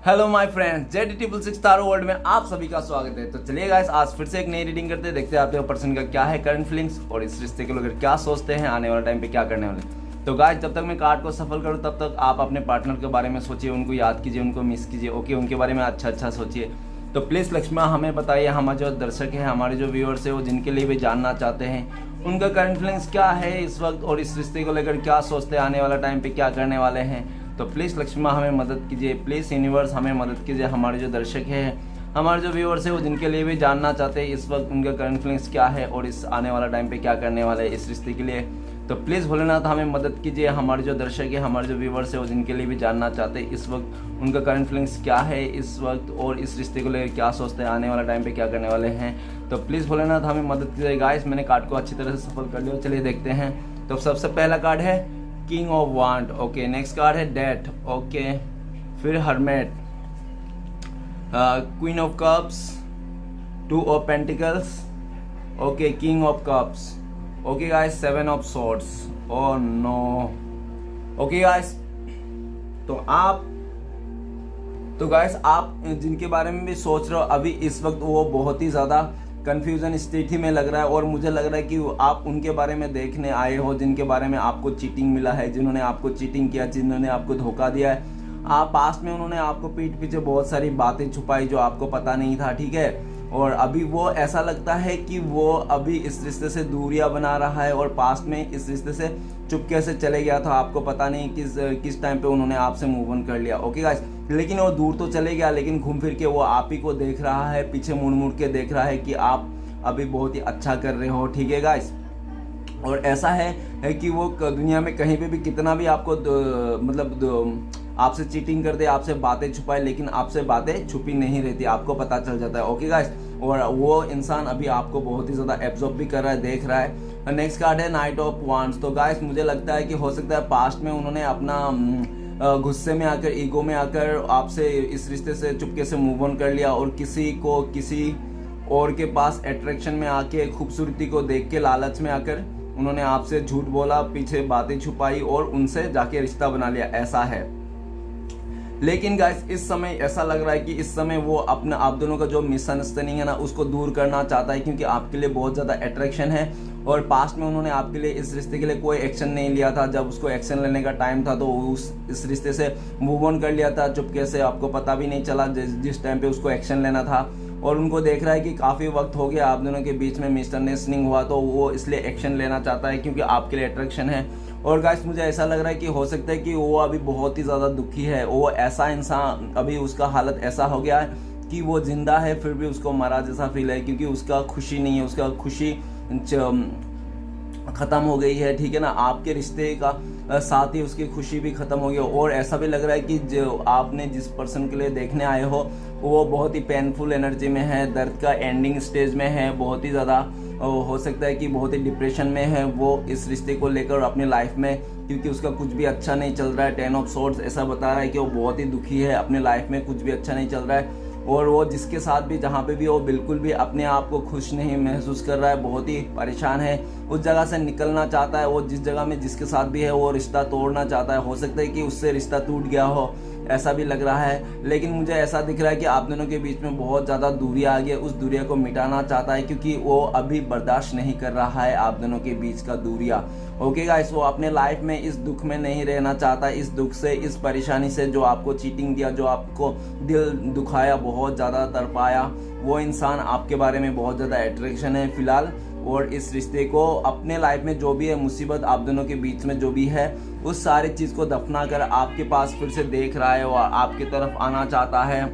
Hello my friends, JD666 taro world में आप सभी का स्वागत है। तो चलिए गाइस, आज फिर से एक नई रीडिंग करते हैं। देखते हैं आपके पर्सन का क्या है करंट फीलिंग्स और इस रिश्ते को लेकर क्या सोचते हैं, आने वाले टाइम पे क्या करने वाले। तो गाइस, जब तक मैं कार्ड को सफल करूँ तब तक आप अपने पार्टनर के बारे में सोचिए, उनको याद कीजिए, उनको मिस कीजिए। ओके, उनके बारे में अच्छा सोचिए। तो प्लीज़ लक्ष्मा हमें बताइए, हमारे जो दर्शक हैं, हमारे जो व्यूअर्स हैं, वो जिनके लिए भी जानना चाहते हैं उनका करंट फीलिंग्स क्या है इस वक्त और इस रिश्ते को लेकर क्या सोचते हैं, आने वाला टाइम पे क्या करने वाले हैं। तो प्लीज़ लक्ष्मा हमें मदद कीजिए, प्लीज़ यूनिवर्स हमें मदद कीजिए। हमारे जो दर्शक हैं, हमारे जो व्यूअर्स हैं, वो जिनके लिए भी जानना चाहते हैं इस वक्त उनका करंट फीलिंग्स क्या है और इस आने वाला टाइम पे क्या करने वाले हैं इस रिश्ते के लिए। तो प्लीज़ भोलेनाथ हमें मदद कीजिए। हमारे जो दर्शक हैं, हमारे जो व्यूअर्स हैं, वो जिनके लिए भी जानना चाहते हैं इस वक्त उनका करंट फीलिंग्स क्या है इस वक्त और इस रिश्ते को लेकर क्या सोचते हैं, आने वाला टाइम पे क्या करने वाले हैं। तो प्लीज़ भोलेनाथ हमें मदद कीजिए। गाइस, मैंने कार्ड को अच्छी तरह से सफल कर लिया। चलिए देखते हैं। तो सबसे पहला कार्ड है king of wand. Okay, next card है डेथ। ओके, फिर hermit, queen of cups, two of pentacles. Okay, king of cups. Okay guys, seven of swords. Oh no. Okay guys, तो गाइस आप जिनके बारे में भी सोच रहे हो अभी इस वक्त, वो बहुत ही ज़्यादा कंफ्यूजन स्थिति में लग रहा है और मुझे लग रहा है कि आप उनके बारे में देखने आए हो जिनके बारे में आपको चीटिंग मिला है, जिन्होंने आपको चीटिंग किया, जिन्होंने आपको धोखा दिया है। आप पास्ट में उन्होंने आपको पीठ पीछे बहुत सारी बातें छुपाई जो आपको पता नहीं था, ठीक है। और अभी वो ऐसा लगता है कि वो अभी इस रिश्ते से दूरियां बना रहा है और पास्ट में इस रिश्ते से चुपके से चले गया था। आपको पता नहीं किस टाइम पे उन्होंने आपसे मूव ऑन कर लिया। ओके गाइस, लेकिन वो दूर तो चले गया, लेकिन घूम फिर के वो आप ही को देख रहा है, पीछे मुड़ मुड़ के देख रहा है कि आप अभी बहुत ही अच्छा कर रहे हो, ठीक है गाइस। और ऐसा है कि वो दुनिया में कहीं पे भी कितना भी आपको आपसे चीटिंग कर दे, आपसे बातें छुपाए, लेकिन आपसे बातें छुपी नहीं रहती, आपको पता चल जाता है। ओके गाइस, और वो इंसान अभी आपको बहुत ही ज़्यादा एब्जॉर्ब भी कर रहा है, देख रहा है। नेक्स्ट कार्ड है नाइट ऑफ वांड्स। तो गाइस, मुझे लगता है कि हो सकता है पास्ट में उन्होंने अपना गुस्से में आकर, ईगो में आकर आपसे इस रिश्ते से चुपके से मूव ऑन कर लिया और किसी और के पास अट्रैक्शन में आके, खूबसूरती को देख के लालच में आकर उन्होंने आपसे झूठ बोला, पीछे बातें छुपाई और उनसे जाके रिश्ता बना लिया, ऐसा है। लेकिन गाइस, इस समय ऐसा लग रहा है कि इस समय वो अपना आप दोनों का जो मिसअंडरस्टैंडिंग है ना, उसको दूर करना चाहता है, क्योंकि आपके लिए बहुत ज़्यादा अट्रैक्शन है और पास्ट में उन्होंने आपके लिए इस रिश्ते के लिए कोई एक्शन नहीं लिया था। जब उसको एक्शन लेने का टाइम था तो इस रिश्ते से मूव ऑन कर लिया था चुपके से, आपको पता भी नहीं चला जिस टाइम पे उसको एक्शन लेना था। और उनको देख रहा है कि काफ़ी वक्त हो गया आप दोनों के बीच में मिसअंडरस्टैंडिंग हुआ, तो वो इसलिए एक्शन लेना चाहता है क्योंकि आपके लिए अट्रैक्शन है। और गाइस, मुझे ऐसा लग रहा है कि हो सकता है कि वो अभी बहुत ही ज़्यादा दुखी है। वो ऐसा इंसान, अभी उसका हालत ऐसा हो गया है कि वो जिंदा है फिर भी उसको मरा जैसा फील है, क्योंकि उसका खुशी नहीं है, उसका खुशी ख़त्म हो गई है, ठीक है ना। आपके रिश्ते का साथ ही उसकी खुशी भी ख़त्म हो गई। और ऐसा भी लग रहा है कि जो आपने जिस पर्सन के लिए देखने आए हो वो बहुत ही पेनफुल एनर्जी में है, दर्द का एंडिंग स्टेज में है, बहुत ही ज़्यादा हो सकता है कि बहुत ही डिप्रेशन में है वो इस रिश्ते को लेकर अपनी लाइफ में, क्योंकि उसका कुछ भी अच्छा नहीं चल रहा है। 10 ऑफ सोर्ड्स ऐसा बता रहा है कि वो बहुत ही दुखी है, अपने लाइफ में कुछ भी अच्छा नहीं चल रहा है और वो जिसके साथ भी, जहाँ पे भी वो बिल्कुल भी अपने आप को खुश नहीं महसूस कर रहा है, बहुत ही परेशान है, उस जगह से निकलना चाहता है। वो जिस जगह में जिसके साथ भी है वो रिश्ता तोड़ना चाहता है। हो सकता है कि उससे रिश्ता टूट गया हो, ऐसा भी लग रहा है। लेकिन मुझे ऐसा दिख रहा है कि आप दोनों के बीच में बहुत ज़्यादा दूरी आ गई है, उस दूरिया को मिटाना चाहता है क्योंकि वो अभी बर्दाश्त नहीं कर रहा है आप दोनों के बीच का दूरिया। ओके गाइस, वो अपने लाइफ में इस दुख में नहीं रहना चाहता, इस दुख से, इस परेशानी से, जो आपको चीटिंग दिया, जो आपको दिल दुखाया, बहुत ज़्यादा तड़पाया, वो इंसान आपके बारे में बहुत ज़्यादा अट्रैक्शन है फिलहाल। और इस रिश्ते को, अपने लाइफ में जो भी है मुसीबत आप दोनों के बीच में जो भी है, उस सारी चीज़ को दफना कर आपके पास फिर से देख रहा है और आपकी तरफ आना चाहता है।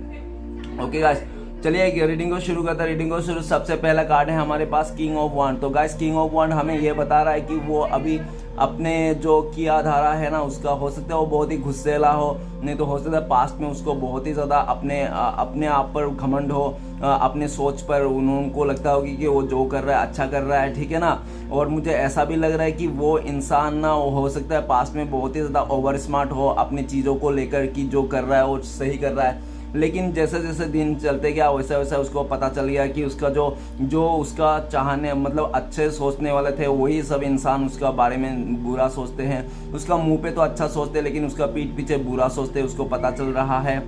ओके गाइस, चलिए रीडिंग को शुरू करते हैं। रीडिंग को शुरू, सबसे पहला कार्ड है हमारे पास किंग ऑफ वांड। तो गाइस, किंग ऑफ वांड हमें ये बता रहा है कि वो अभी अपने जो किया धारा है ना उसका, हो सकता है वो बहुत ही गुस्सेला हो, नहीं तो हो सकता है पास्ट में उसको बहुत ही ज़्यादा अपने आप पर घमंड हो, अपने सोच पर उनको लगता होगी कि वो जो कर रहा है अच्छा कर रहा है, ठीक है ना। और मुझे ऐसा भी लग रहा है कि वो इंसान ना, हो सकता है पास्ट में बहुत ही ज़्यादा ओवर स्मार्ट हो अपनी चीज़ों को लेकर कि जो कर रहा है वो सही कर रहा है, लेकिन जैसे जैसे दिन चलते गया वैसे वैसे उसको पता चल गया कि उसका जो उसका चाहने, मतलब अच्छे सोचने वाले थे, वही सब इंसान उसका बारे में बुरा सोचते हैं। उसका मुंह पे तो अच्छा सोचते लेकिन उसका पीठ पीछे बुरा सोचते, उसको पता चल रहा है।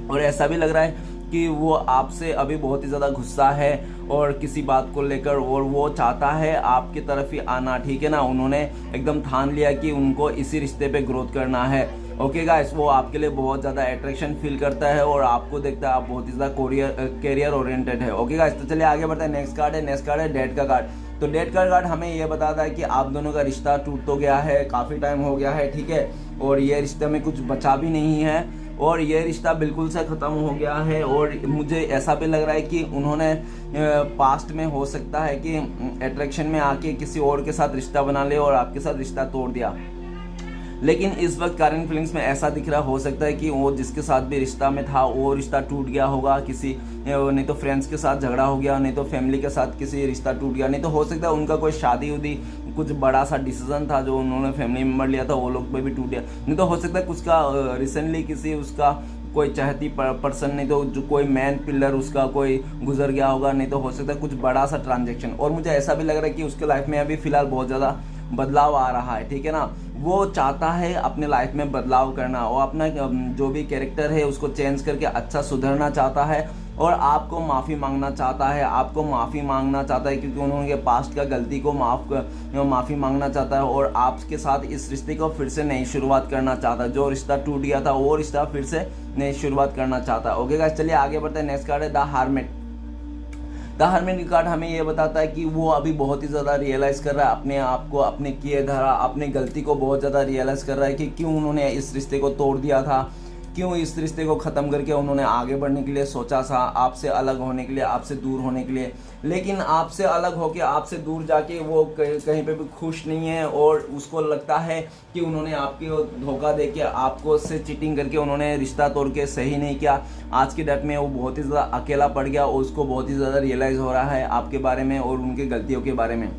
और ऐसा भी लग रहा है कि वो आपसे अभी बहुत ही ज़्यादा गुस्सा है और किसी बात को लेकर, और वो चाहता है आपकी तरफ ही आना, ठीक है ना। उन्होंने एकदम ठान लिया कि उनको इसी रिश्ते पे ग्रोथ करना है। ओके गाइस, वो आपके लिए बहुत ज़्यादा अट्रैक्शन फील करता है और आपको देखता है आप बहुत ही ज़्यादा कैरियर ओरिएंटेड है। ओके गाइस, तो चलिए आगे बढ़ते हैं। नेक्स्ट कार्ड है डेथ का कार्ड। तो डेथ का कार्ड हमें ये बताता है कि आप दोनों का रिश्ता टूट तो गया है, काफ़ी टाइम हो गया है, ठीक है, और ये रिश्ते में कुछ बचा भी नहीं है और ये रिश्ता बिल्कुल से ख़त्म हो गया है। और मुझे ऐसा भी लग रहा है कि उन्होंने पास्ट में हो सकता है कि अट्रैक्शन में आके किसी और के साथ रिश्ता बना ले और आपके साथ रिश्ता तोड़ दिया। लेकिन इस वक्त करंट फीलिंग्स में ऐसा दिख रहा, हो सकता है कि वो जिसके साथ भी रिश्ता में था वो रिश्ता टूट गया होगा, किसी नहीं तो फ्रेंड्स के साथ झगड़ा हो गया, नहीं तो फैमिली के साथ किसी रिश्ता टूट गया, नहीं तो हो सकता है उनका कोई शादी उदी कुछ बड़ा सा डिसीजन था जो उन्होंने फैमिली मेम्बर लिया था, वो लोग पे भी टूट गया। नहीं तो हो सकता है कुछ का रिसेंटली किसी उसका कोई चाहती पर्सन, नहीं तो जो कोई मैन पिलर उसका कोई गुजर गया होगा, नहीं तो हो सकता है कुछ बड़ा सा ट्रांजेक्शन। और मुझे ऐसा भी लग रहा है कि उसके लाइफ में अभी फिलहाल बहुत ज़्यादा बदलाव आ रहा है, ठीक है ना। वो चाहता है अपने लाइफ में बदलाव करना, वो अपना जो भी कैरेक्टर है उसको चेंज करके अच्छा सुधरना चाहता है और आपको माफ़ी मांगना चाहता है, आपको माफ़ी मांगना चाहता है क्योंकि उन्होंने पास्ट का गलती को माफ़ी मांगना चाहता है और आपके साथ इस रिश्ते को फिर से नई शुरुआत करना चाहता है। जो रिश्ता टूट गया था वो रिश्ता फिर से नई शुरुआत करना चाहता है। ओके गाइस, चलिए आगे बढ़ते हैं। नेक्स्ट कार्ड है the hermit. The hermit card हमें ये बताता है कि वो अभी बहुत ही ज़्यादा रियलाइज़ कर रहा है अपने आप को, अपने किए धरा, अपनी गलती को बहुत ज़्यादा रियलाइज़ कर रहा है कि क्यों उन्होंने इस रिश्ते को तोड़ दिया था, क्यों इस रिश्ते को ख़त्म करके उन्होंने आगे बढ़ने के लिए सोचा था, आपसे अलग होने के लिए, आपसे दूर होने के लिए। लेकिन आपसे अलग होके आपसे दूर जाके वो कहीं पे भी खुश नहीं है और उसको लगता है कि उन्होंने आपको धोखा दे के, आपको से चीटिंग करके उन्होंने रिश्ता तोड़ के सही नहीं किया। आज की डेट में वो बहुत ही ज़्यादा अकेला पड़ गया और उसको बहुत ही ज़्यादा रियलाइज़ हो रहा है आपके बारे में और उनकी गलतियों के बारे में।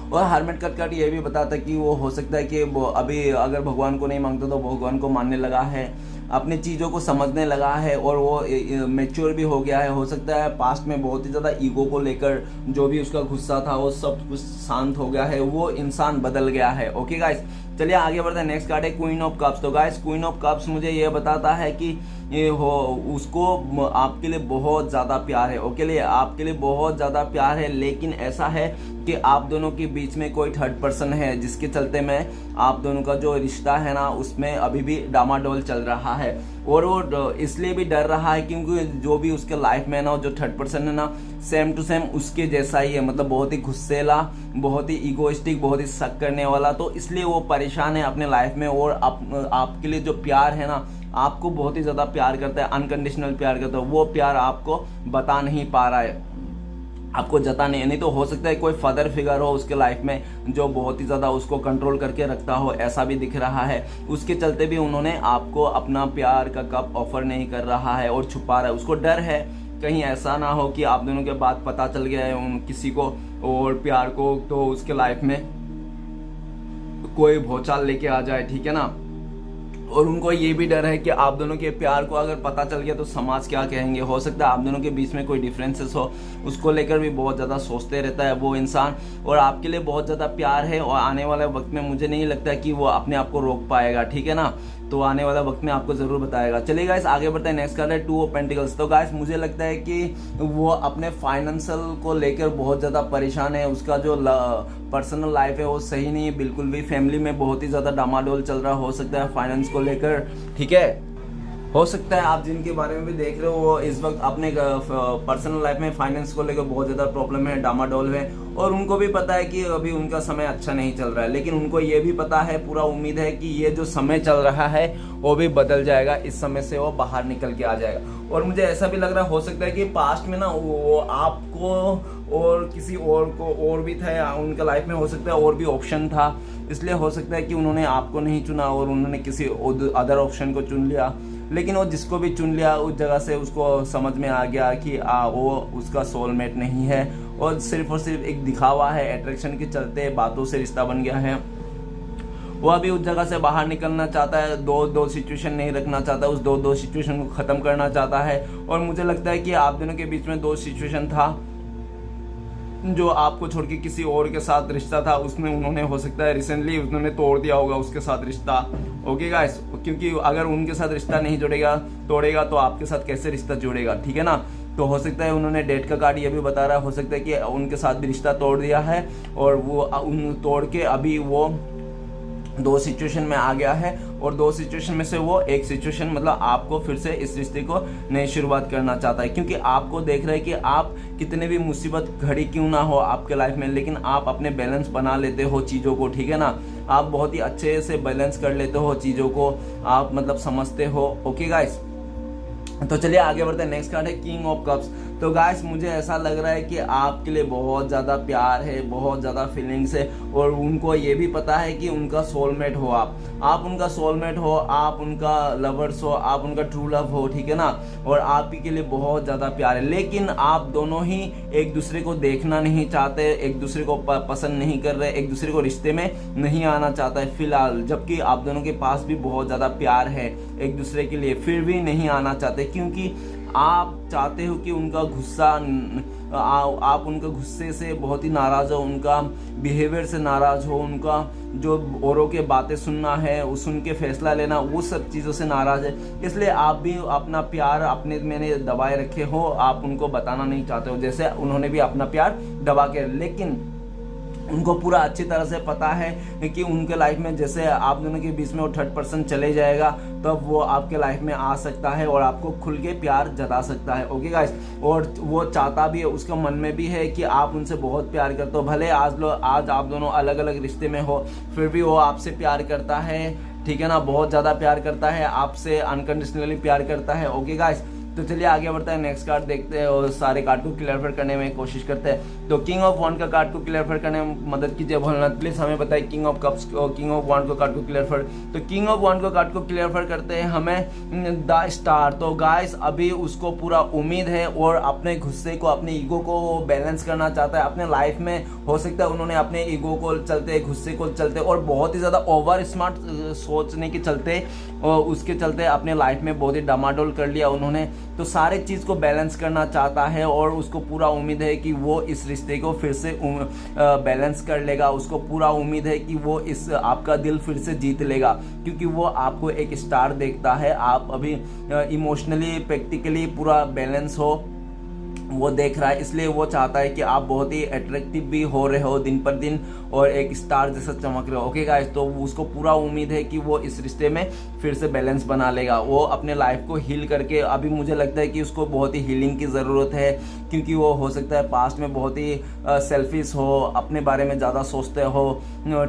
और हर्मिट कार्ड ये भी बताता है कि वो हो सकता है कि वो अभी अगर भगवान को नहीं मांगता तो भगवान को मानने लगा है, अपनी चीज़ों को समझने लगा है और वो मैच्योर भी हो गया है। हो सकता है पास्ट में बहुत ही ज़्यादा ईगो को लेकर जो भी उसका गुस्सा था वो सब कुछ शांत हो गया है, वो इंसान बदल गया है। ओके गाइस, चलिए आगे बढ़ते हैं। नेक्स्ट कार्ड है क्वीन ऑफ कप्स। तो गाइस, क्वीन ऑफ कप्स मुझे ये बताता है कि ये हो उसको आपके लिए बहुत ज़्यादा प्यार है। ओके लिए आपके लिए बहुत ज़्यादा प्यार है, लेकिन ऐसा है कि आप दोनों के बीच में कोई थर्ड पर्सन है जिसके चलते में आप दोनों का जो रिश्ता है ना उसमें अभी भी डामाडोल चल रहा है। और वो इसलिए भी डर रहा है क्योंकि जो भी उसके लाइफ में ना जो थर्ड पर्सन है ना सेम टू सेम उसके जैसा ही है, मतलब बहुत ही गुस्सेला, बहुत ही ईगोइस्टिक, बहुत ही शक करने वाला। तो इसलिए वो परेशान है अपने लाइफ में और आपके लिए जो प्यार है ना, आपको बहुत ही ज़्यादा प्यार करता है, अनकंडीशनल प्यार करता है। वो प्यार आपको बता नहीं पा रहा है, आपको जता नहीं तो हो सकता है कोई फादर फिगर हो उसके लाइफ में जो बहुत ही ज़्यादा उसको कंट्रोल करके रखता हो, ऐसा भी दिख रहा है। उसके चलते भी उन्होंने आपको अपना प्यार का कप ऑफर नहीं कर रहा है और छुपा रहा है। उसको डर है कहीं ऐसा ना हो कि आप दोनों के बाद पता चल गया है उन किसी को और प्यार को, तो उसके लाइफ में कोई भौचाल लेके आ जाए, ठीक है ना। और उनको ये भी डर है कि आप दोनों के प्यार को अगर पता चल गया तो समाज क्या कहेंगे। हो सकता है आप दोनों के बीच में कोई डिफरेंसेस हो, उसको लेकर भी बहुत ज़्यादा सोचते रहता है वो इंसान। और आपके लिए बहुत ज़्यादा प्यार है और आने वाले वक्त में मुझे नहीं लगता कि वो अपने आप को रोक पाएगा, ठीक है ना। तो आने वाला वक्त में आपको ज़रूर बताएगा। चलिए गाइस आगे बढ़ते हैं। नेक्स्ट कार्ड है टू ऑफ पेंटिकल्स। तो गाइस मुझे लगता है कि वो अपने फाइनेंशियल को लेकर बहुत ज़्यादा परेशान है। उसका जो पर्सनल लाइफ है वो सही नहीं है बिल्कुल भी, फैमिली में बहुत ही ज़्यादा डामाडोल चल रहा हो सकता है फाइनेंस को लेकर, ठीक है। हो सकता है आप जिनके बारे में भी देख रहे हो वो इस वक्त अपने पर्सनल लाइफ में फाइनेंस को लेकर बहुत ज़्यादा प्रॉब्लम है, डामाडोल है और उनको भी पता है कि अभी उनका समय अच्छा नहीं चल रहा है। लेकिन उनको ये भी पता है, पूरा उम्मीद है कि ये जो समय चल रहा है वो भी बदल जाएगा, इस समय से वो बाहर निकल के आ जाएगा। और मुझे ऐसा भी लग रहा हो सकता है कि पास्ट में ना वो आपको और किसी और को और भी था उनका लाइफ में, हो सकता है और भी ऑप्शन था, इसलिए हो सकता है कि उन्होंने आपको नहीं चुना और उन्होंने किसी अदर ऑप्शन को चुन लिया। लेकिन वो जिसको भी चुन लिया उस जगह से उसको समझ में आ गया कि वो उसका सोलमेट नहीं है और सिर्फ एक दिखावा है, अट्रैक्शन के चलते बातों से रिश्ता बन गया है। वो अभी उस जगह से बाहर निकलना चाहता है, दो सिचुएशन नहीं रखना चाहता, उस दो सिचुएशन को ख़त्म करना चाहता है। और मुझे लगता है कि आप दोनों के बीच में दो सिचुएशन था जो आपको छोड़ के किसी और के साथ रिश्ता था, उसमें उन्होंने हो सकता है रिसेंटली उन्होंने तोड़ दिया होगा उसके साथ रिश्ता ओके गाइस, क्योंकि अगर उनके साथ रिश्ता नहीं जुड़ेगा तोड़ेगा तो आपके साथ कैसे रिश्ता जुड़ेगा, ठीक है ना। तो हो सकता है उन्होंने डेट का कार्ड ये भी बता रहा है, हो सकता है कि उनके साथ भी रिश्ता तोड़ दिया है और वो उन तोड़ के अभी वो 2 सिचुएशन में आ गया है और 2 सिचुएशन में से वो एक सिचुएशन मतलब आपको फिर से इस रिश्ते को नई शुरुआत करना चाहता है, क्योंकि आपको देख रहा है कि आप कितने भी मुसीबत घड़ी क्यों ना हो आपके लाइफ में, लेकिन आप अपने बैलेंस बना लेते हो चीज़ों को, ठीक है ना। आप बहुत ही अच्छे से बैलेंस कर लेते हो चीज़ों को, आप मतलब समझते हो। ओके गाइस, तो चलिए आगे बढ़ते हैं। नेक्स्ट कार्ड है किंग ऑफ कप्स। तो गाइस मुझे ऐसा लग रहा है कि आपके लिए बहुत ज़्यादा प्यार है, बहुत ज़्यादा फीलिंग्स है और उनको ये भी पता है कि उनका सोलमेट हो आप उनका सोलमेट हो, आप उनका लवर्स हो, आप उनका ट्रू लव हो, ठीक है ना। और आप ही के लिए बहुत ज़्यादा प्यार है, लेकिन आप दोनों ही एक दूसरे को देखना नहीं चाहते, एक दूसरे को पसंद नहीं कर रहे, एक दूसरे को रिश्ते में नहीं आना चाहता है फिलहाल, जबकि आप दोनों के पास भी बहुत ज़्यादा प्यार है एक दूसरे के लिए, फिर भी नहीं आना चाहते क्योंकि आप चाहते हो कि उनका गुस्सा आप उनका गुस्से से बहुत ही नाराज़ हो, उनका बिहेवियर से नाराज़ हो, उनका जो औरों के बातें सुनना है उस उनके फैसला लेना वो सब चीज़ों से नाराज़ है। इसलिए आप भी अपना प्यार अपने मैंने दबाए रखे हो, आप उनको बताना नहीं चाहते हो, जैसे उन्होंने भी अपना प्यार दबा के, लेकिन उनको पूरा अच्छी तरह से पता है कि उनके लाइफ में जैसे आप दोनों के बीच में वो 3rd चले जाएगा तब तो वो आपके लाइफ में आ सकता है और आपको खुल के प्यार जता सकता है। ओके गाइस, और वो चाहता भी है, उसका मन में भी है कि आप उनसे बहुत प्यार करते हो, भले आज आप दोनों अलग अलग रिश्ते में हो फिर भी वो आपसे प्यार करता है, ठीक है ना, बहुत ज़्यादा प्यार करता है, आपसे अनकंडीशनली प्यार करता है। ओके गाइस, तो चलिए आगे बढ़ते हैं, नेक्स्ट कार्ड देखते हैं और सारे कार्ड को क्लियर करने में कोशिश करते हैं। तो किंग ऑफ वॉन्ड का कार्ड को क्लियर करने में मदद कीजिए भोलेनाथ, प्लीज हमें बताइए king of cups king of wand को कार्ड को क्लियर। तो किंग ऑफ वॉन्ड को कार्ड को क्लियर करते हैं हमें द स्टार। तो गाइस अभी उसको पूरा उम्मीद है और अपने गुस्से को अपने ईगो को बैलेंस करना चाहता है अपने लाइफ में। हो सकता है उन्होंने अपने ईगो को चलते, गुस्से को चलते और बहुत ही ज़्यादा ओवर स्मार्ट सोचने के चलते और उसके चलते अपने लाइफ में बहुत ही डामाडोल कर लिया उन्होंने। तो सारे चीज़ को बैलेंस करना चाहता है और उसको पूरा उम्मीद है कि वो इस रिश्ते को फिर से बैलेंस कर लेगा। उसको पूरा उम्मीद है कि वो इस आपका दिल फिर से जीत लेगा, क्योंकि वो आपको एक स्टार देखता है। आप अभी इमोशनली प्रैक्टिकली पूरा बैलेंस हो वो देख रहा है, इसलिए वो चाहता है कि आप बहुत ही अट्रैक्टिव भी हो रहे हो दिन पर दिन और एक स्टार जैसा चमक रहे हो। ओके गाइस, तो उसको पूरा उम्मीद है कि वो इस रिश्ते में फिर से बैलेंस बना लेगा, वो अपने लाइफ को हील करके। अभी मुझे लगता है कि उसको बहुत ही हीलिंग की ज़रूरत है, क्योंकि वो हो सकता है पास्ट में बहुत ही सेल्फिश हो, अपने बारे में ज़्यादा सोचते हो,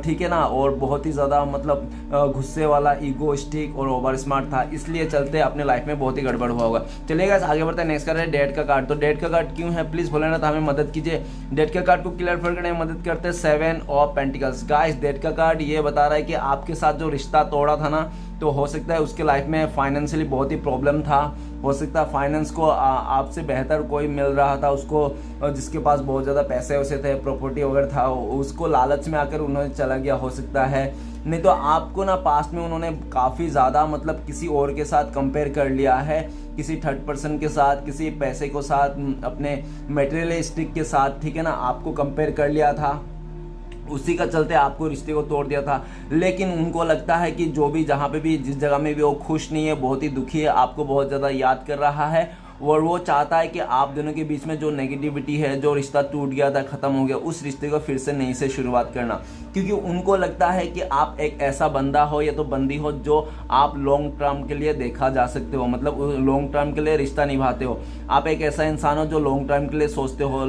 ठीक है ना, और बहुत ही ज़्यादा मतलब गुस्से वाला, ईगोइस्टिक और ओवर स्मार्ट था, इसलिए चलते अपने लाइफ में बहुत ही गड़बड़ हुआ होगा। चलिए गाइस आगे बढ़ते हैं, नेक्स्ट कर रहे हैं डेट का कार्ड। तो डेट का कार्ड क्यों है प्लीज भोलेनाथ हमें मदद कीजिए। डेट का कार्ड को क्लियर करने में मदद करते हैं 7 ऑफ पेंटिकल्स। गाइस डेट का कार्ड ये बता रहा है कि आपके साथ जो रिश्ता तोड़ा था ना, तो हो सकता है उसके लाइफ में फाइनेंशियली बहुत ही प्रॉब्लम था। हो सकता है फाइनेंस को आपसे बेहतर कोई मिल रहा था उसको, जिसके पास बहुत ज़्यादा पैसे वैसे थे, प्रॉपर्टी वगैरह था, उसको लालच में आकर उन्होंने चला गया हो सकता है। नहीं तो आपको ना पास्ट में उन्होंने काफ़ी ज़्यादा मतलब किसी और के साथ कंपेयर कर लिया है, किसी 3rd के साथ, किसी पैसे को साथ, अपने मटेरियलिस्टिक के साथ, ठीक है ना, आपको कंपेयर कर लिया था, उसी का चलते आपको रिश्ते को तोड़ दिया था। लेकिन उनको लगता है कि जो भी जहाँ पे भी जिस जगह में भी वो खुश नहीं है, बहुत ही दुखी है, आपको बहुत ज़्यादा याद कर रहा है और वो चाहता है कि आप दोनों के बीच में जो नेगेटिविटी है, जो रिश्ता टूट गया था, ख़त्म हो गया, उस रिश्ते को फिर से नई से शुरुआत करना। क्योंकि उनको लगता है कि आप एक ऐसा बंदा हो या तो बंदी हो जो आप लॉन्ग टर्म के लिए देखा जा सकते हो, मतलब लॉन्ग टर्म के लिए रिश्ता निभाते हो। आप एक ऐसा इंसान हो जो लॉन्ग टर्म के लिए सोचते हो,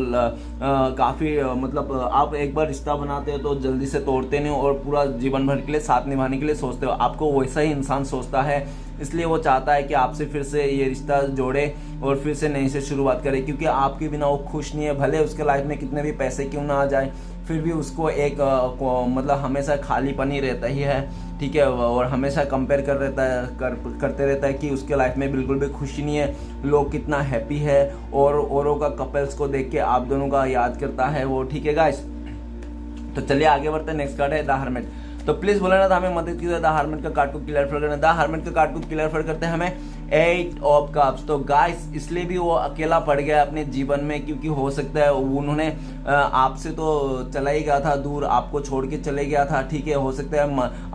काफ़ी मतलब आप एक बार रिश्ता बनाते हो तो जल्दी से तोड़ते नहीं हो और पूरा जीवन भर के लिए साथ निभाने के लिए सोचते हो। आपको वैसा ही इंसान सोचता है, इसलिए वो चाहता है कि आपसे फिर से ये रिश्ता जोड़े और फिर से नई से शुरुआत करे, क्योंकि आपके बिना वो खुश नहीं है। भले उसके लाइफ में कितने भी पैसे क्यों ना आ जाए, फिर भी उसको एक मतलब हमेशा खालीपन ही रहता ही है, ठीक है, और हमेशा कंपेयर करते रहता है कि उसके लाइफ में बिल्कुल भी खुशी नहीं है, लोग कितना हैप्पी है, और औरों का कपल्स को देख के आप दोनों का याद करता है वो, ठीक है गाइस। तो चलिए आगे बढ़ते हैं, नेक्स्ट कार्ड है द हर्मिट। तो प्लीज भोलेनाथ हमें मदद कीजिए द हार्मेट का कार्ड को क्लियर करना। द हार्मेट का कार्ड को क्लियर करते हैं हमें 8 ऑफ कप्स। तो गाइस इसलिए भी वो अकेला पड़ गया अपने जीवन में, क्योंकि हो सकता है उन्होंने आपसे तो चला ही गया था दूर, आपको छोड़ के चले गया था, ठीक है। हो सकता है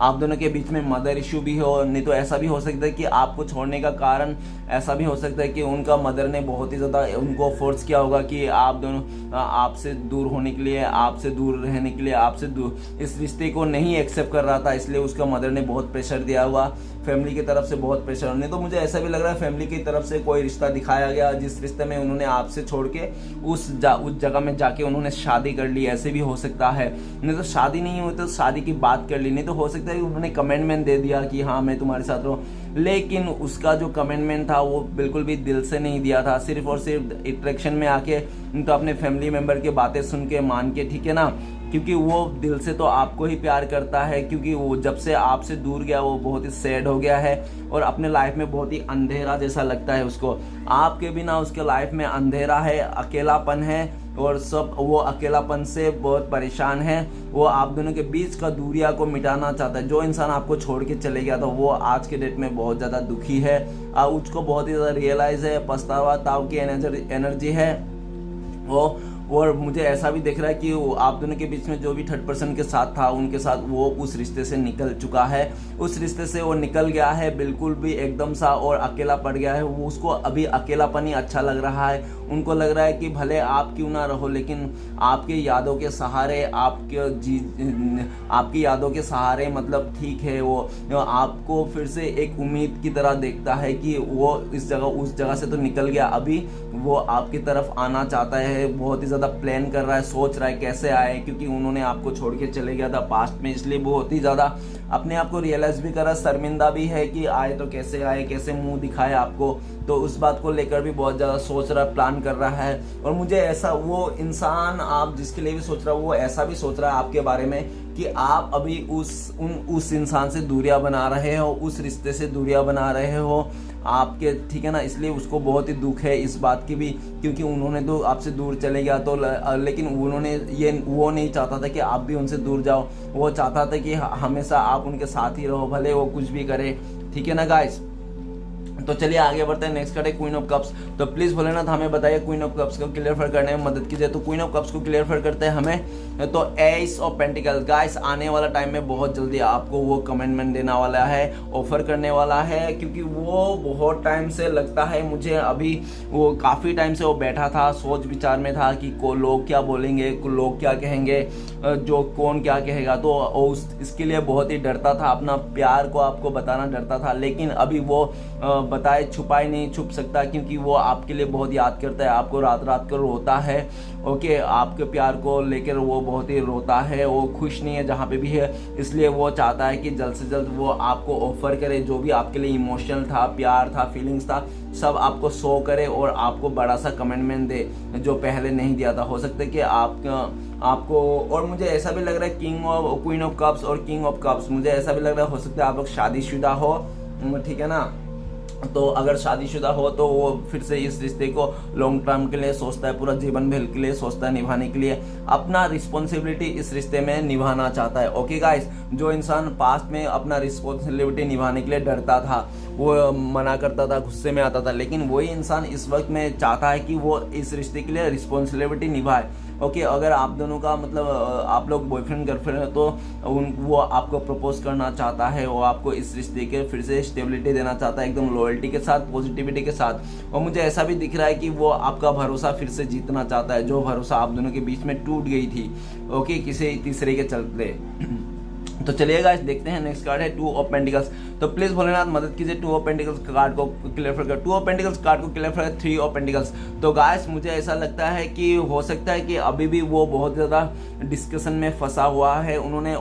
आप दोनों के बीच में मदर इशू भी हो, नहीं तो ऐसा भी हो सकता है कि आपको छोड़ने का कारण ऐसा भी हो सकता है कि उनका मदर ने बहुत ही ज़्यादा उनको फोर्स किया होगा कि आप दोनों आपसे दूर होने के लिए, आपसे दूर रहने के लिए, आपसे दूर इस रिश्ते को नहीं एक्सेप्ट कर रहा था, इसलिए उसका मदर ने बहुत प्रेशर दिया हुआ, फैमिली की तरफ से बहुत प्रेशर। नहीं तो मुझे ऐसा भी लग रहा है फैमिली की तरफ से कोई रिश्ता दिखाया गया जिस रिश्ते में उन्होंने आपसे छोड़ के उस जगह में जाके उन्होंने शादी कर ली, ऐसे भी हो सकता है। नहीं तो शादी नहीं हुई तो शादी की बात कर ली, नहीं तो हो सकता है कि उन्होंने कमिटमेंट दे दिया कि हाँ मैं तुम्हारे साथ रहूँ, लेकिन उसका जो कमिटमेंट था वो बिल्कुल भी दिल से नहीं दिया था, सिर्फ और सिर्फ अट्रैक्शन में आके तो अपने फैमिली मेम्बर की बातें सुन के मान के, ठीक है ना। क्योंकि वो दिल से तो आपको ही प्यार करता है, क्योंकि वो जब से आपसे दूर गया वो बहुत ही सैड हो गया है और अपने लाइफ में बहुत ही अंधेरा जैसा लगता है उसको। आपके बिना उसके लाइफ में अंधेरा है, अकेलापन है और सब, वो अकेलापन से बहुत परेशान है। वो आप दोनों के बीच का दूरिया को मिटाना चाहता है। जो इंसान आपको छोड़ के चले गया था वो आज के डेट में बहुत ज़्यादा दुखी है, उसको बहुत ही ज़्यादा रियलाइज़ है, पछतावा ताव की एनर्जी है वो। और मुझे ऐसा भी दिख रहा है कि आप दोनों के बीच में जो भी थर्ड पर्सन के साथ था उनके साथ वो उस रिश्ते से निकल चुका है, उस रिश्ते से वो निकल गया है बिल्कुल भी एकदम सा, और अकेला पड़ गया है वो। उसको अभी अकेलापन ही अच्छा लग रहा है। उनको लग रहा है कि भले आप क्यों ना रहो, लेकिन आपकी यादों के सहारे, आपकी यादों के सहारे मतलब ठीक है, वो आपको फिर से एक उम्मीद की तरह देखता है कि वो उस जगह से तो निकल गया, अभी वो आपकी तरफ आना चाहता है, बहुत ही ज़्यादा प्लान कर रहा है, सोच रहा है कैसे आए, क्योंकि उन्होंने आपको छोड़ के चले गया था पास्ट में, इसलिए बहुत ही ज़्यादा अपने आप को रियलाइज़ भी कर रहा है, शर्मिंदा भी है कि आए तो कैसे आए, कैसे मुंह दिखाए आपको। तो उस बात को लेकर भी बहुत ज़्यादा सोच रहा है, प्लान कर रहा है। और मुझे ऐसा, वो इंसान आप जिसके लिए भी सोच रहा है वो ऐसा भी सोच रहा है आपके बारे में कि आप अभी उस इंसान से दूरियां बना रहे हो, उस रिश्ते से दूरियां बना रहे हो आपके, ठीक है ना। इसलिए उसको बहुत ही दुख है इस बात की भी, क्योंकि उन्होंने तो आपसे दूर चले गया तो, लेकिन उन्होंने वो नहीं चाहता था कि आप भी उनसे दूर जाओ, वो चाहता था कि हमेशा आप उनके साथ ही रहो, भले वो कुछ भी करे, ठीक है ना गाइस। तो चलिए आगे बढ़ते हैं। नेक्स्ट कार्ड है क्वीन ऑफ कप्स। तो प्लीज भोलेनाथ हमें बताइए क्वीन ऑफ कप्स को क्लियर करने में मदद कीजिए। तो क्वीन ऑफ कप्स को क्लियर करते हैं हमें तो एस ऑफ पेंटिकल्स। गाइस आने वाला टाइम में बहुत जल्दी आपको वो कमिटमेंट देने वाला है, ऑफर करने वाला है, क्योंकि वो बहुत टाइम से लगता है मुझे, अभी वो काफ़ी टाइम से वो बैठा था, सोच विचार में था कि लोग क्या बोलेंगे, लोग क्या कहेंगे, जो कौन क्या कहेगा, तो इसके लिए बहुत ही डरता था, अपना प्यार को आपको बताना डरता था। लेकिन अभी वो बताए छुपाए नहीं छुप सकता, क्योंकि वो आपके लिए बहुत याद करता है, आपको रात रात को रोता है, ओके, आपके प्यार को लेकर वो बहुत ही रोता है, वो खुश नहीं है जहाँ पे भी है, इसलिए वो चाहता है कि जल्द से जल्द वो आपको ऑफर करे, जो भी आपके लिए इमोशनल था, प्यार था, फीलिंग्स था, सब आपको शो करे और आपको बड़ा सा कमिटमेंट दे जो पहले नहीं दिया था। हो सकता है कि आपको, और मुझे ऐसा भी लग रहा है क्वीन ऑफ कप्स और किंग ऑफ कप्स, मुझे ऐसा भी लग रहा है हो सकता है आप लोग शादीशुदा हो, ठीक है ना। तो अगर शादीशुदा हो तो वो फिर से इस रिश्ते को लॉन्ग टर्म के लिए सोचता है, पूरा जीवन भर के लिए सोचता है, निभाने के लिए अपना रिस्पॉन्सिबिलिटी इस रिश्ते में निभाना चाहता है। ओके गाइस, जो इंसान पास्ट में अपना रिस्पॉन्सिबिलिटी निभाने के लिए डरता था, वो मना करता था, गुस्से में आता था, लेकिन वही इंसान इस वक्त में चाहता है कि वो इस रिश्ते के लिए रिस्पॉन्सिबिलिटी निभाए। ओके, अगर आप दोनों का मतलब आप लोग बॉयफ्रेंड गर्लफ्रेंड है तो वो आपको प्रपोज करना चाहता है, वो आपको इस रिश्ते के फिर से स्टेबिलिटी देना चाहता है, एकदम लॉयल्टी के साथ, पॉजिटिविटी के साथ। और मुझे ऐसा भी दिख रहा है कि वो आपका भरोसा फिर से जीतना चाहता है, जो भरोसा आप दोनों के बीच में टूट गई थी, ओके, किसी तीसरे के चलते। तो चलिए गाइस देखते हैं। नेक्स्ट कार्ड है टू ऑफ पेंटिकल्स। तो प्लीज भोलेनाथ मदद कीजिए टू ऑफ पेंटिकल्स कार्ड को क्लियर कर, टू ऑफ पेंटिकल्स कार्ड को क्लियर कर, थ्री ऑफ पेंटिकल्स। तो गाइस मुझे ऐसा लगता है कि हो सकता है कि अभी भी वो बहुत ज़्यादा डिस्कशन में फंसा हुआ है। उन्होंने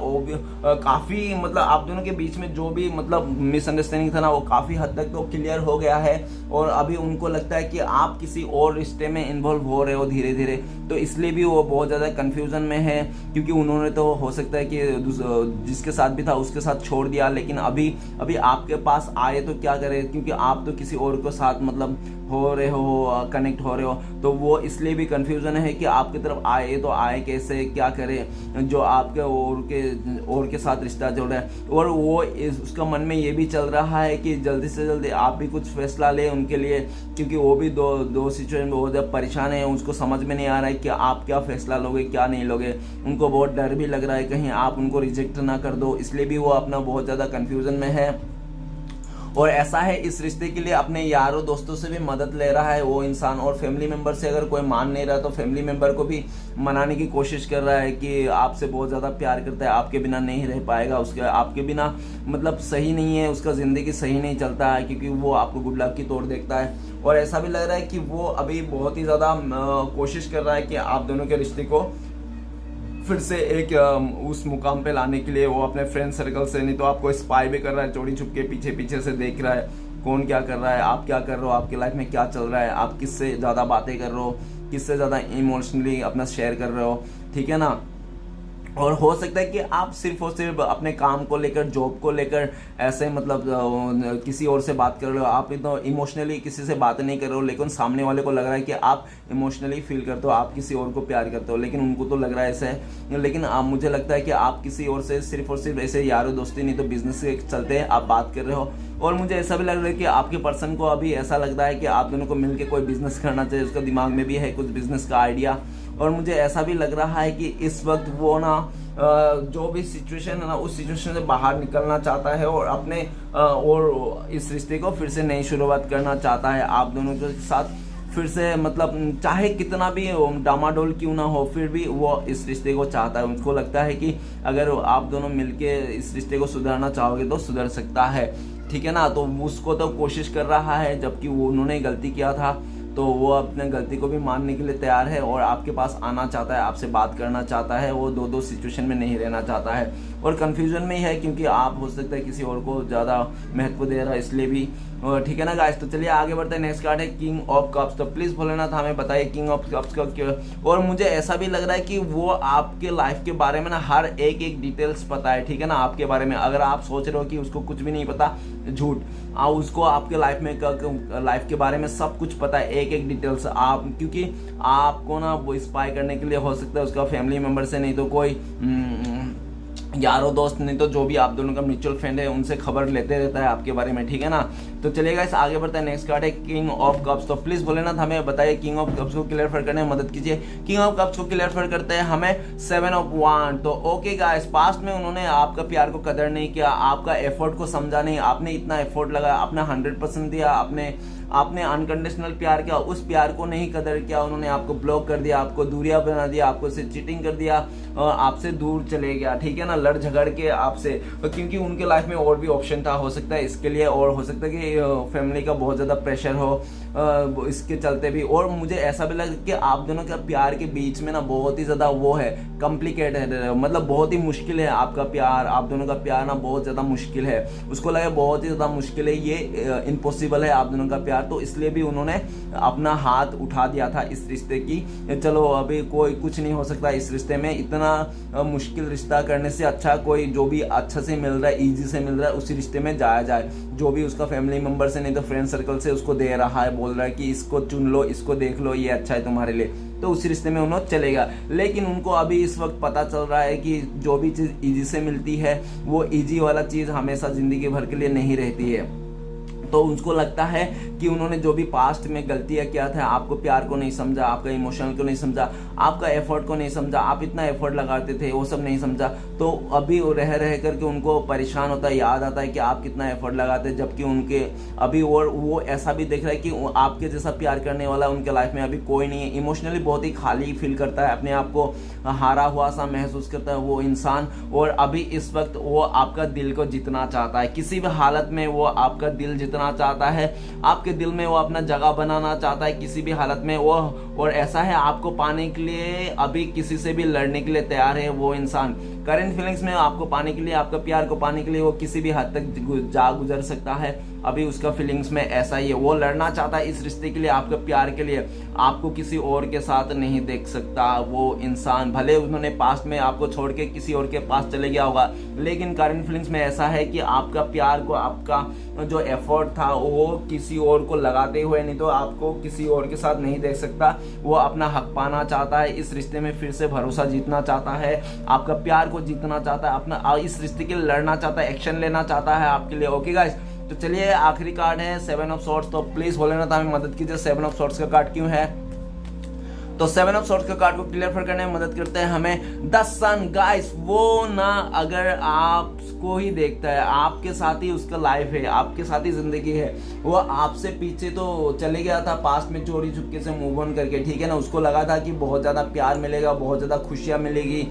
काफ़ी मतलब आप दोनों के बीच में जो भी मतलब मिसअंडरस्टैंडिंग था ना, वो काफ़ी हद तक तो क्लियर हो गया है, और अभी उनको लगता है कि आप किसी और रिश्ते में इन्वॉल्व हो रहे हो धीरे धीरे, तो इसलिए भी वो बहुत ज़्यादा कन्फ्यूजन में है, क्योंकि उन्होंने तो हो सकता है कि जिसके साथ भी था उसके साथ छोड़ दिया, लेकिन अभी अभी आपके पास आए तो क्या करे, क्योंकि आप तो किसी और के साथ मतलब हो रहे हो, कनेक्ट हो रहे हो, तो वो इसलिए भी कंफ्यूजन है कि आपकी तरफ आए तो आए कैसे, क्या करे, जो आपके और के साथ रिश्ता जोड़ रहा है। और वो उसका मन में ये भी चल रहा है कि जल्दी से जल्दी आप भी कुछ फैसला लें उनके लिए, क्योंकि वो भी दो सिचुएशन में बहुत ज़्यादा परेशान है। उसको समझ में नहीं आ रहा है कि आप क्या फैसला लोगे क्या नहीं लोगे। उनको बहुत डर भी लग रहा है कहीं आप उनको रिजेक्ट ना कर दो, इसलिए भी वो अपना बहुत ज़्यादा कन्फ्यूजन में है। और ऐसा है इस रिश्ते के लिए अपने यारों दोस्तों से भी मदद ले रहा है वो इंसान, और फैमिली मेंबर से अगर कोई मान नहीं रहा तो फैमिली मेंबर को भी मनाने की कोशिश कर रहा है कि आपसे बहुत ज़्यादा प्यार करता है, आपके बिना नहीं रह पाएगा, उसके आपके बिना मतलब सही नहीं है, उसका ज़िंदगी सही नहीं चलता है, क्योंकि वो आपको गुड लक की तौर देखता है। और ऐसा भी लग रहा है कि वो अभी बहुत ही ज़्यादा कोशिश कर रहा है कि आप दोनों के रिश्ते को फिर से एक उस मुकाम पे लाने के लिए वो अपने फ्रेंड सर्कल से, नहीं तो आपको स्पाई भी कर रहा है, चोरी छुप के पीछे पीछे से देख रहा है कौन क्या कर रहा है, आप क्या कर रहे हो, आपकी लाइफ में क्या चल रहा है, आप किससे ज़्यादा बातें कर रहे हो, किससे ज़्यादा इमोशनली अपना शेयर कर रहे हो, ठीक है ना। और हो सकता है कि आप सिर्फ और सिर्फ अपने काम को लेकर, जॉब को लेकर ऐसे मतलब किसी और से बात कर रहे हो, आप तो इमोशनली किसी से बात नहीं कर रहे हो, लेकिन सामने वाले को लग रहा है कि आप इमोशनली फील करते हो, आप किसी और को प्यार करते हो, लेकिन उनको तो लग रहा है ऐसे। लेकिन मुझे लगता है कि आप किसी और से सिर्फ और सिर्फ ऐसे यारों दोस्ती नहीं तो बिजनेस के चलते आप बात कर रहे हो। और मुझे ऐसा भी लग रहा है कि आपके पर्सन को अभी ऐसा लग रहा है कि आप दोनों को मिलकर कोई बिजनेस करना चाहिए, उसका दिमाग में भी है कुछ बिजनेस का आइडिया। और मुझे ऐसा भी लग रहा है कि इस वक्त वो ना जो भी सिचुएशन है ना उस सिचुएशन से बाहर निकलना चाहता है और अपने और इस रिश्ते को फिर से नई शुरुआत करना चाहता है आप दोनों के साथ फिर से, मतलब चाहे कितना भी डामाडोल क्यों ना हो, फिर भी वो इस रिश्ते को चाहता है। उनको लगता है कि अगर आप दोनों मिलके इस रिश्ते को सुधारना चाहोगे तो सुधर सकता है, ठीक है ना। तो उसको तो कोशिश कर रहा है, जबकि वो उन्होंने गलती किया था तो वो अपने गलती को भी मानने के लिए तैयार है और आपके पास आना चाहता है, आपसे बात करना चाहता है। वो दो सिचुएशन में नहीं रहना चाहता है और कंफ्यूजन में ही है, क्योंकि आप हो सकता है किसी और को ज़्यादा महत्व दे रहा है, इसलिए भी, ठीक है ना गाइस। तो चलिए आगे बढ़ते हैं। नेक्स्ट कार्ड है किंग ऑफ कप्स। तो प्लीज़ भोलेनाथ हमें बताइए किंग ऑफ कप्स का क्या। और मुझे ऐसा भी लग रहा है कि वो आपके लाइफ के बारे में ना हर एक डिटेल्स पता है, ठीक है ना, आपके बारे में। अगर आप सोच रहे हो कि उसको कुछ भी नहीं पता, झूठ। उसको आपके लाइफ के बारे में सब कुछ पता है, एक डिटेल्स। आप क्योंकि आपको ना वो स्पाई करने के लिए हो सकता है उसका फैमिली मेम्बर से, नहीं तो कोई यारों दोस्त, नहीं तो जो भी आप दोनों का म्यूचुअल फ्रेंड है उनसे खबर लेते रहता है आपके बारे में, ठीक है ना। तो चलिएगा इस आगे बढ़ता है। नेक्स्ट कार्ड है किंग ऑफ कप्स। तो प्लीज भोलेनाथ हमें बताइए किंग ऑफ कप्स को क्लियर करने में मदद कीजिए। किंग ऑफ कप्स को क्लियर करते हैं हमें 7 ऑफ वांड। तो ओके गाइस, पास्ट में उन्होंने आपका प्यार को कदर नहीं किया, आपका एफर्ट को समझा नहीं, आपने इतना एफर्ट लगाया, आपने 100% दिया, आपने अनकंडीशनल प्यार किया, उस प्यार को नहीं कदर किया, उन्होंने आपको ब्लॉक कर दिया, आपको दूरियां बना दिया, आपको से चीटिंग कर दिया, आपसे दूर चले गया, ठीक है ना, लड़ झगड़ के आपसे, क्योंकि उनके लाइफ में और भी ऑप्शन था, हो सकता है इसके लिए, और हो सकता है कि फैमिली का बहुत ज़्यादा प्रेशर हो इसके चलते भी। और मुझे ऐसा भी लगा कि आप दोनों के प्यार के बीच में ना बहुत ही ज़्यादा वो है, कॉम्प्लिकेटेड है, मतलब बहुत ही मुश्किल है आपका प्यार, आप दोनों का प्यार ना बहुत ज़्यादा मुश्किल है। उसको लगा बहुत ही ज़्यादा मुश्किल है, ये इम्पॉसिबल है आप दोनों का प्यार, तो इसलिए भी उन्होंने अपना हाथ उठा दिया था इस रिश्ते की। चलो अभी कोई कुछ नहीं हो सकता इस रिश्ते में, इतना मुश्किल रिश्ता करने से अच्छा कोई जो भी अच्छा से मिल रहा है, ईजी से मिल रहा है, उसी रिश्ते में जाया जाए। जो भी उसका फैमिली मेंबर से नहीं तो फ्रेंड सर्कल से उसको दे रहा है, बोल रहा है कि इसको चुन लो, इसको देख लो, ये अच्छा है तुम्हारे लिए, तो उसी रिश्ते में उन्होंने चलेगा। लेकिन उनको अभी इस वक्त पता चल रहा है कि जो भी चीज़ ईजी से मिलती है वो ईजी वाला चीज़ हमेशा ज़िंदगी भर के लिए नहीं रहती है। तो उनको लगता है कि उन्होंने जो भी पास्ट में गलतियां किया था, आपको प्यार को नहीं समझा, आपका इमोशनल को नहीं समझा, आपका एफर्ट को नहीं समझा, आप इतना एफर्ट लगाते थे वो सब नहीं समझा, तो अभी रह करके उनको परेशान होता है, याद आता है कि आप कितना एफर्ट लगाते, जबकि उनके अभी और वो ऐसा भी देख रहा है कि आपके जैसा प्यार करने वाला उनके लाइफ में अभी कोई नहीं है। इमोशनली बहुत ही खाली फील करता है, अपने आप को हारा हुआ सा महसूस करता है वो इंसान। और अभी इस वक्त वो आपका दिल को जीतना चाहता है, किसी भी हालत में वो आपका दिल जीतना चाहता है, आपके दिल में वो अपना जगह बनाना चाहता है किसी भी हालत में वो। और ऐसा है, आपको पाने के लिए अभी किसी से भी लड़ने के लिए तैयार है वो इंसान। करंट फीलिंग्स में आपको पाने के लिए, आपका प्यार को पाने के लिए वो किसी भी हद तक जा गुजर सकता है। अभी उसका फीलिंग्स में ऐसा ही है, वो लड़ना चाहता है इस रिश्ते के लिए, आपके प्यार के लिए। आपको किसी और के साथ नहीं देख सकता वो इंसान, भले उन्होंने पास्ट में आपको छोड़ के किसी और के पास चले गया होगा, लेकिन करंट फीलिंग्स में ऐसा है कि आपका प्यार को, आपका जो एफर्ट था वो किसी और को लगाते हुए, नहीं तो आपको किसी और के साथ नहीं देख सकता। वो अपना हक पाना चाहता है, इस रिश्ते में फिर से भरोसा जीतना चाहता है, आपका प्यार को जीतना चाहता है, अपना इस रिश्ते के लिए लड़ना चाहता है, एक्शन लेना चाहता है आपके लिए। ओके गाइस, तो चलिए आखिरी कार्ड है 7 ऑफ सॉर्ड्स। तो प्लीज भोलेनाथ हमें मदद कीजिए, 7 ऑफ सॉर्ड्स का कार्ड क्यों है? तो 7 ऑफ सॉर्ड्स के कार्ड को क्लियर करने में मदद करते हैं हमें द सन। गाइस, वो ना अगर आपको ही देखता है, आपके साथ ही उसका लाइफ है, आपके साथ ही जिंदगी है, वो आपसे पीछे तो चले गया था पास्ट में चोरी चुपके से मूव ऑन करके, ठीक है ना। उसको लगा था कि बहुत ज्यादा प्यार मिलेगा, बहुत ज्यादा खुशियां मिलेगी,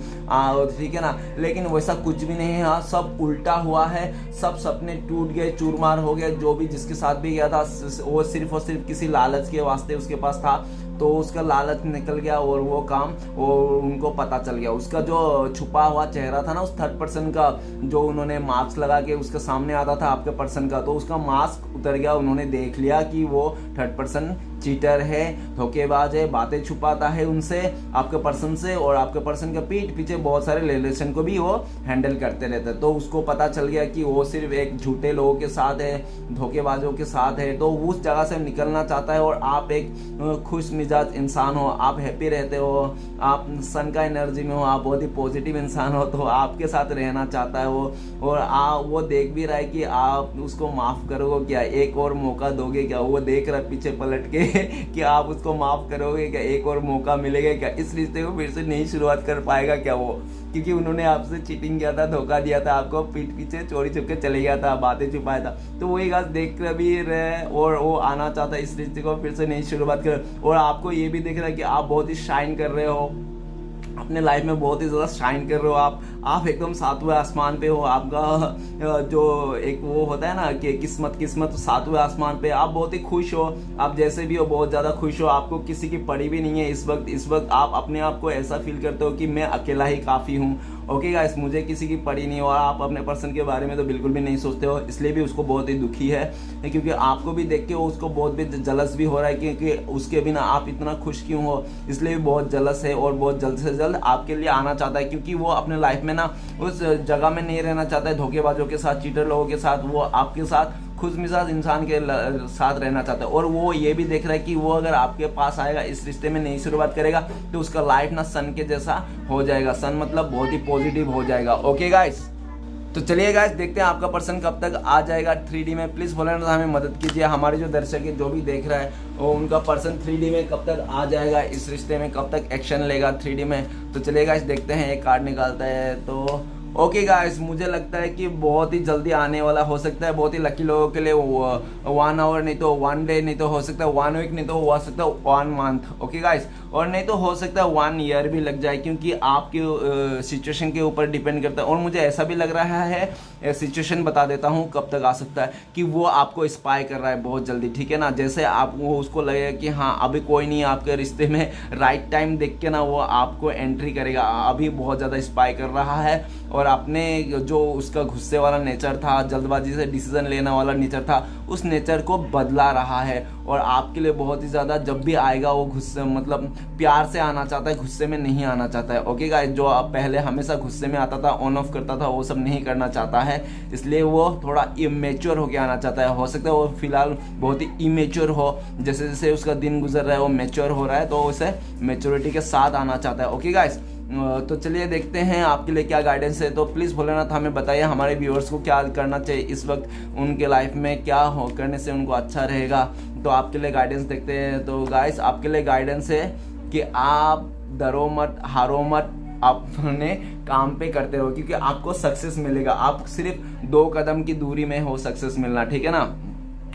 ठीक है ना, लेकिन वैसा कुछ भी नहीं है। सब उल्टा हुआ है, सब सपने टूट गए, चूरमार हो गए। जो भी जिसके साथ भी गया था वो सिर्फ और सिर्फ किसी लालच के वास्ते उसके पास था, तो उसका लालच निकल गया और वो काम उनको पता चल गया। उसका जो छुपा हुआ चेहरा था ना उस थर्ड पर्सन का, जो उन्होंने मास्क लगा के उसके सामने आता था आपके पर्सन का, तो उसका मास्क उतर गया। उन्होंने देख लिया कि वो थर्ड पर्सन चीटर है, धोखेबाज है, बातें छुपाता है उनसे, आपके पर्सन से, और आपके पर्सन के पीठ पीछे बहुत सारे रिलेशन को भी वो हैंडल करते रहते। तो उसको पता चल गया कि वो सिर्फ एक झूठे लोगों के साथ है, धोखेबाजों के साथ है, तो उस जगह से निकलना चाहता है। और आप एक खुश मिजाज इंसान हो, आप हैप्पी रहते हो, आप सन का एनर्जी में हो, आप बहुत ही पॉजिटिव इंसान हो, तो आपके साथ रहना चाहता है वो। और वो देख भी रहा है कि आप उसको माफ करोगे क्या, एक और मौका दोगे क्या। वो देख रहा है पीछे पलट के कि आप उसको माफ करोगे क्या, एक और मौका मिलेगा क्या, इस रिश्ते को फिर से नई शुरुआत कर पाएगा क्या वो, क्योंकि उन्होंने आपसे चीटिंग किया था, धोखा दिया था आपको, पीठ पीछे चोरी छुप के चले गया था, बातें छुपाया था। तो वही बात देख कर भी रहे और वो आना चाहता है इस रिश्ते को फिर से नई शुरुआत कर। और आपको ये भी दिख रहा है कि आप बहुत ही शाइन कर रहे हो अपने लाइफ में, बहुत ही ज़्यादा शाइन कर रहे हो आप एकदम सातवें आसमान पे हो। आपका जो एक वो होता है ना कि किस्मत सातवें आसमान पे, आप बहुत ही खुश हो, आप जैसे भी हो बहुत ज़्यादा खुश हो, आपको किसी की पड़ी भी नहीं है इस वक्त आप अपने आप को ऐसा फील करते हो कि मैं अकेला ही काफ़ी हूँ। ओके गाइस, मुझे किसी की पड़ी नहीं, और आप अपने पर्सन के बारे में तो बिल्कुल भी नहीं सोचते हो, इसलिए भी उसको बहुत ही दुखी है, क्योंकि आपको भी देख के उसको बहुत भी जलस भी हो रहा है क्योंकि उसके बिना आप इतना खुश क्यों हो, इसलिए भी बहुत जलस है और बहुत जल्द से जल्द आपके लिए आना चाहता है, क्योंकि वो अपने लाइफ में ना उस जगह में नहीं रहना चाहता है धोखेबाजों के साथ, चीटर लोगों के साथ। वो आपके साथ खुश मिजाज इंसान के साथ रहना चाहता है। और वो ये भी देख रहा है कि वो अगर आपके पास आएगा, इस रिश्ते में नई शुरुआत करेगा, तो उसका लाइफ ना सन के जैसा हो जाएगा। सन मतलब बहुत ही पॉजिटिव हो जाएगा। ओके गाइस, तो चलिए गाइस देखते हैं आपका पर्सन कब तक आ जाएगा 3D में। प्लीज़ भोलेनाथ हमें मदद कीजिए, हमारे जो दर्शक है जो भी देख रहा है वो उनका पर्सन 3D में कब तक आ जाएगा, इस रिश्ते में कब तक एक्शन लेगा 3D में। तो चलिए गाइस देखते हैं, एक कार्ड निकालता है। तो ओके गाइस, मुझे लगता है कि बहुत ही जल्दी आने वाला हो सकता है। बहुत ही लकी लोगों के लिए 1 आवर, नहीं तो 1 डे, नहीं तो हो सकता है 1 वीक, नहीं तो हो सकता है 1 मंथ। ओके गाइस, और नहीं तो हो सकता है 1 ईयर भी लग जाए, क्योंकि आपकी सिचुएशन के ऊपर डिपेंड करता है। और मुझे ऐसा भी लग रहा है, सिचुएशन बता देता हूँ कब तक आ सकता है, कि वो आपको स्पाई कर रहा है बहुत जल्दी, ठीक है ना। जैसे आप वो उसको लगेगा कि हाँ अभी कोई नहीं है आपके रिश्ते में, राइट टाइम देख के ना वो आपको एंट्री करेगा। अभी बहुत ज़्यादा स्पाई कर रहा है, और अपने जो उसका गुस्से वाला नेचर था, जल्दबाजी से डिसीजन लेने वाला नेचर था, उस नेचर को बदला रहा है। और आपके लिए बहुत ही ज़्यादा, जब भी आएगा वो गुस्से, मतलब प्यार से आना चाहता है, गुस्से में नहीं आना चाहता है। ओके गाइस, जो आप पहले हमेशा गुस्से में आता था, ऑन ऑफ करता था, वो सब नहीं करना चाहता है, इसलिए वो थोड़ा इमेच्योर होके आना चाहता है। हो सकता है वो फिलहाल बहुत ही इमेच्योर हो, जैसे जैसे उसका दिन गुजर रहा है वो मैच्योर हो रहा है, तो उसे मैच्योरिटी के साथ आना चाहता है। ओके गाइस, तो चलिए देखते हैं आपके लिए क्या गाइडेंस है। तो प्लीज़ भोलेनाथ हमें बताइए हमारे व्यूअर्स को क्या करना चाहिए इस वक्त, उनके लाइफ में क्या हो करने से उनको अच्छा रहेगा। तो आपके लिए गाइडेंस देखते हैं। तो गाइस, आपके लिए गाइडेंस है कि आप डरो मत, हारो मत, आप अपने काम पे करते रहो, क्योंकि आपको सक्सेस मिलेगा। आप सिर्फ 2 कदम की दूरी में हो सक्सेस मिलना, ठीक है ना।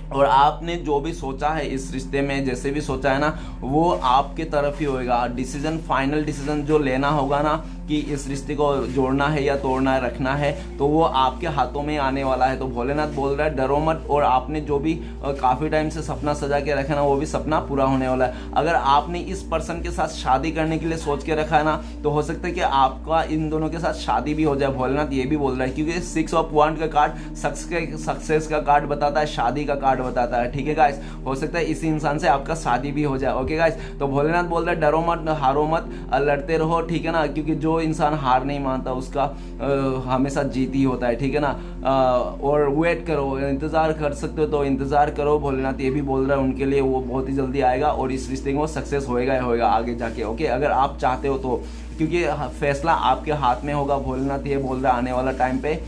और आपने जो भी सोचा है इस रिश्ते में, जैसे भी सोचा है ना, वो आपके तरफ ही होएगा। डिसीजन, फाइनल डिसीजन जो लेना होगा ना, कि इस रिश्ते को जोड़ना है या तोड़ना है, रखना है, तो वो आपके हाथों में आने वाला है। तो भोलेनाथ बोल रहा है डरो मत, और आपने जो भी काफ़ी टाइम से सपना सजा के रखा ना, वो भी सपना पूरा होने वाला है। अगर आपने इस पर्सन के साथ शादी करने के लिए सोच के रखा है ना, तो हो सकता है कि आपका इन दोनों के साथ शादी भी हो जाए। भोलेनाथ ये भी बोल रहा है, क्योंकि 6 ऑफ वांड का कार्ड सक्सेस का कार्ड बताता है, शादी का कार्ड बताता है। ठीक है गाइस, हो सकता है इसी इंसान से आपका शादी भी हो जाए। ओके गाइस, तो भोलेनाथ बोल रहा है डरो मत, हारो मत, लड़ते रहो। ठीक है ना, क्योंकि जो इंसान हार नहीं मानता उसका हमेशा जीत ही होता है। ठीक है ना, और वेट करो, इंतजार कर सकते हो तो इंतजार करो। भोलेनाथ ये भी बोल रहा है उनके लिए वो बहुत ही जल्दी आएगा और इस रिश्ते में वो सक्सेस होएगा ही होएगा आगे जाके। ओके, अगर आप चाहते हो तो, क्योंकि फैसला आपके हाथ में होगा। भोलेनाथ ये बोल रहा है आने वाला टाइम पे,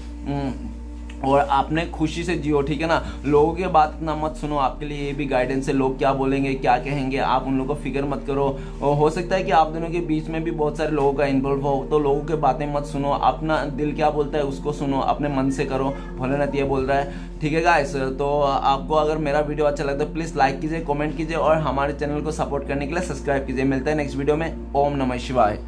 और आपने खुशी से जियो। ठीक है ना, लोगों की बात इतना मत सुनो, आपके लिए ये भी गाइडेंस है। लोग क्या बोलेंगे, क्या कहेंगे, आप उन लोगों को फिक्र मत करो। और हो सकता है कि आप दोनों के बीच में भी बहुत सारे लोगों का इन्वॉल्व हो, तो लोगों की बातें मत सुनो, अपना दिल क्या बोलता है उसको सुनो, अपने मन से करो। भोलेनाथ ये बोल रहा है। ठीक है गाइस, तो आपको अगर मेरा वीडियो अच्छा लगता है प्लीज़ लाइक कीजिए, कमेंट कीजिए और हमारे चैनल को सपोर्ट करने के लिए सब्सक्राइब कीजिए। मिलता है नेक्स्ट वीडियो में। ओम नमः शिवाय।